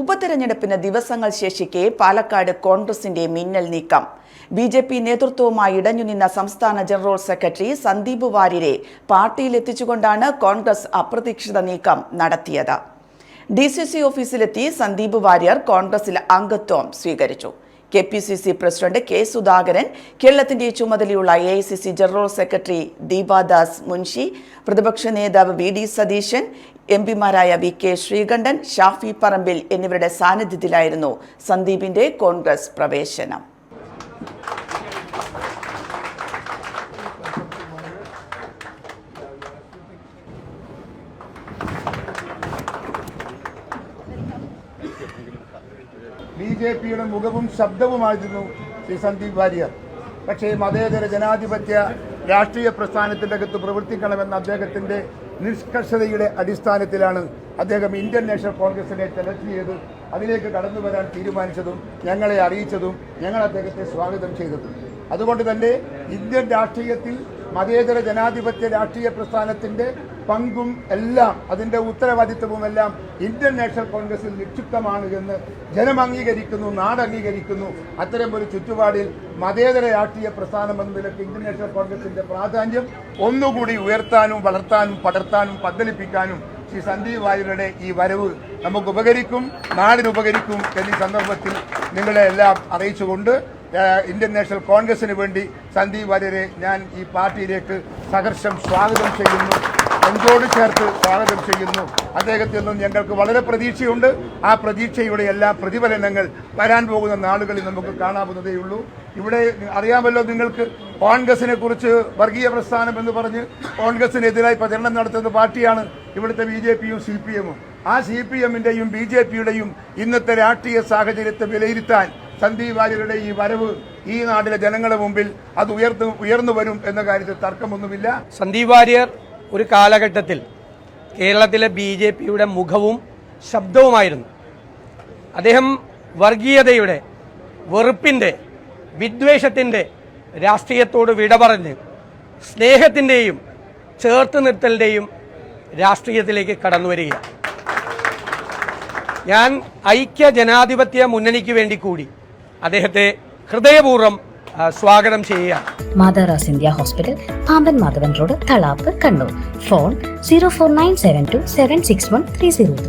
ഉപതെരഞ്ഞെടുപ്പിന് ദിവസങ്ങൾ ശേഷിക്കെ പാലക്കാട് കോൺഗ്രസിന്റെ മിന്നൽ നീക്കം. ബി.ജെ.പി. നേതൃത്വവുമായി ഇടഞ്ഞുനിന്ന സംസ്ഥാന ജനറൽ സെക്രട്ടറി സന്ദീപ് വാര്യരെ പാർട്ടിയിലെത്തിച്ചുകൊണ്ടാണ് കോൺഗ്രസ് അപ്രതീക്ഷിത നീക്കം നടത്തിയത്. ഡി.സി.സി. ഓഫീസിലെത്തി സന്ദീപ് വാര്യർ കോൺഗ്രസിൽ അംഗത്വം സ്വീകരിച്ചു. കെ.പി.സി.സി. President K. സുധാകരൻ, കേരളത്തിന്റെ ചുമതലയുള്ള AICC. General secretary Deepa Das Munshi, പ്രതിപക്ഷ നേതാവ് വി.ഡി. സതീശൻ, എംപിമാരായ വി.കെ. ശ്രീകണ്ഠൻ, ഷാഫി പറമ്പിൽ എന്നിവരുടെ സാന്നിധ്യത്തിലായിരുന്നു സന്ദീപിന്റെ കോൺഗ്രസ് പ്രവേശനം. ബി.ജെ.പിയുടെ മുഖവും ശബ്ദവുമായിരുന്നു ശ്രീ സന്ദീപ് വാര്യർ. പക്ഷേ മതേതര ജനാധിപത്യ രാഷ്ട്രീയ പ്രസ്ഥാനത്തിൻ്റെ അകത്ത് പ്രവർത്തിക്കണമെന്ന അദ്ദേഹത്തിൻ്റെ നിഷ്കർഷതയുടെ അടിസ്ഥാനത്തിലാണ് അദ്ദേഹം ഇന്ത്യൻ നാഷണൽ കോൺഗ്രസിനെ സെലക്ട് ചെയ്ത് അതിലേക്ക് കടന്നു വരാൻ തീരുമാനിച്ചതും ഞങ്ങളെ അറിയിച്ചതും ഞങ്ങൾ അദ്ദേഹത്തെ സ്വാഗതം ചെയ്തതും. അതുകൊണ്ട് തന്നെ ഇന്ത്യൻ രാഷ്ട്രീയത്തിൽ മതേതര ജനാധിപത്യ രാഷ്ട്രീയ പ്രസ്ഥാനത്തിൻ്റെ പങ്കും എല്ലാം അതിൻ്റെ ഉത്തരവാദിത്വവുമെല്ലാം ഇന്ത്യൻ നാഷണൽ കോൺഗ്രസിൽ നിക്ഷിപ്തമാണ് എന്ന് ജനം അംഗീകരിക്കുന്നു, നാട് അംഗീകരിക്കുന്നു. അത്തരം ഒരു ചുറ്റുപാടിൽ മതേതര രാഷ്ട്രീയ പ്രസ്ഥാനം എന്ന നിലയ്ക്ക് ഇന്ത്യൻ നാഷണൽ കോൺഗ്രസിൻ്റെ പ്രാധാന്യം ഒന്നുകൂടി ഉയർത്താനും വളർത്താനും പടർത്താനും പന്തലിപ്പിക്കാനും ശ്രീ സന്ദീപ് വാര്യരുടെ ഈ വരവ് നമുക്ക് ഉപകരിക്കും, നാടിനുപകരിക്കും എന്നീ സന്ദർഭത്തിൽ നിങ്ങളെ എല്ലാം അറിയിച്ചുകൊണ്ട് ഇന്ത്യൻ നാഷണൽ കോൺഗ്രസിന് വേണ്ടി സന്ദീപ് വാര്യരെ ഞാൻ ഈ പാർട്ടിയിലേക്ക് സഹർഷം സ്വാഗതം ചെയ്യുന്നു, നെഞ്ചോട് ചേർത്ത് സ്വാഗതം ചെയ്യുന്നു. അദ്ദേഹത്തിൽ നിന്നും ഞങ്ങൾക്ക് വളരെ പ്രതീക്ഷയുണ്ട്. ആ പ്രതീക്ഷയുടെ എല്ലാ പ്രതിഫലനങ്ങൾ വരാൻ പോകുന്ന നാളുകളിൽ നമുക്ക് കാണാവുന്നതേയുള്ളൂ. ഇവിടെ അറിയാമല്ലോ നിങ്ങൾക്ക്, കോൺഗ്രസിനെ കുറിച്ച് വർഗീയ പ്രസ്ഥാനം എന്ന് പറഞ്ഞ് കോൺഗ്രസിനെതിരായി പ്രചരണം നടത്തുന്ന പാർട്ടിയാണ് ഇവിടുത്തെ ബി.ജെ.പിയും സി.പി.എമ്മും. ആ സി.പി.എമ്മിൻ്റെയും ബി.ജെ.പിയുടെയും ഇന്നത്തെ രാഷ്ട്രീയ സാഹചര്യത്തെ വിലയിരുത്താൻ സന്ദീപ് വാര്യരുടെ ഈ വരവ് ഈ നാട്ടിലെ ജനങ്ങളുടെ മുമ്പിൽ അത് ഉയർന്നു വരും എന്ന കാര്യത്തിൽ തർക്കമൊന്നുമില്ല. സന്ദീപ് വാര്യർ ഒരു കാലഘട്ടത്തിൽ കേരളത്തിലെ ബി.ജെ.പിയുടെ മുഖവും ശബ്ദവുമായിരുന്നു. അദ്ദേഹം വർഗീയതയുടെ, വെറുപ്പിൻ്റെ, വിദ്വേഷത്തിൻ്റെ രാഷ്ട്രീയത്തോട് വിട പറഞ്ഞ് സ്നേഹത്തിൻ്റെയും ചേർത്ത് നിർത്തലിൻ്റെയും രാഷ്ട്രീയത്തിലേക്ക് കടന്നു വരികയാണ്. ഞാൻ ഐക്യ ജനാധിപത്യ മുന്നണിക്ക് വേണ്ടി കൂടി അദ്ദേഹത്തെ ഹൃദയപൂർവ്വം സ്വാഗതം ചെയ്യുകയാണ്. മാതാറാസ് India hospital, Pamban Madhavan road, Thalap, Kannur. Phone 04972761303.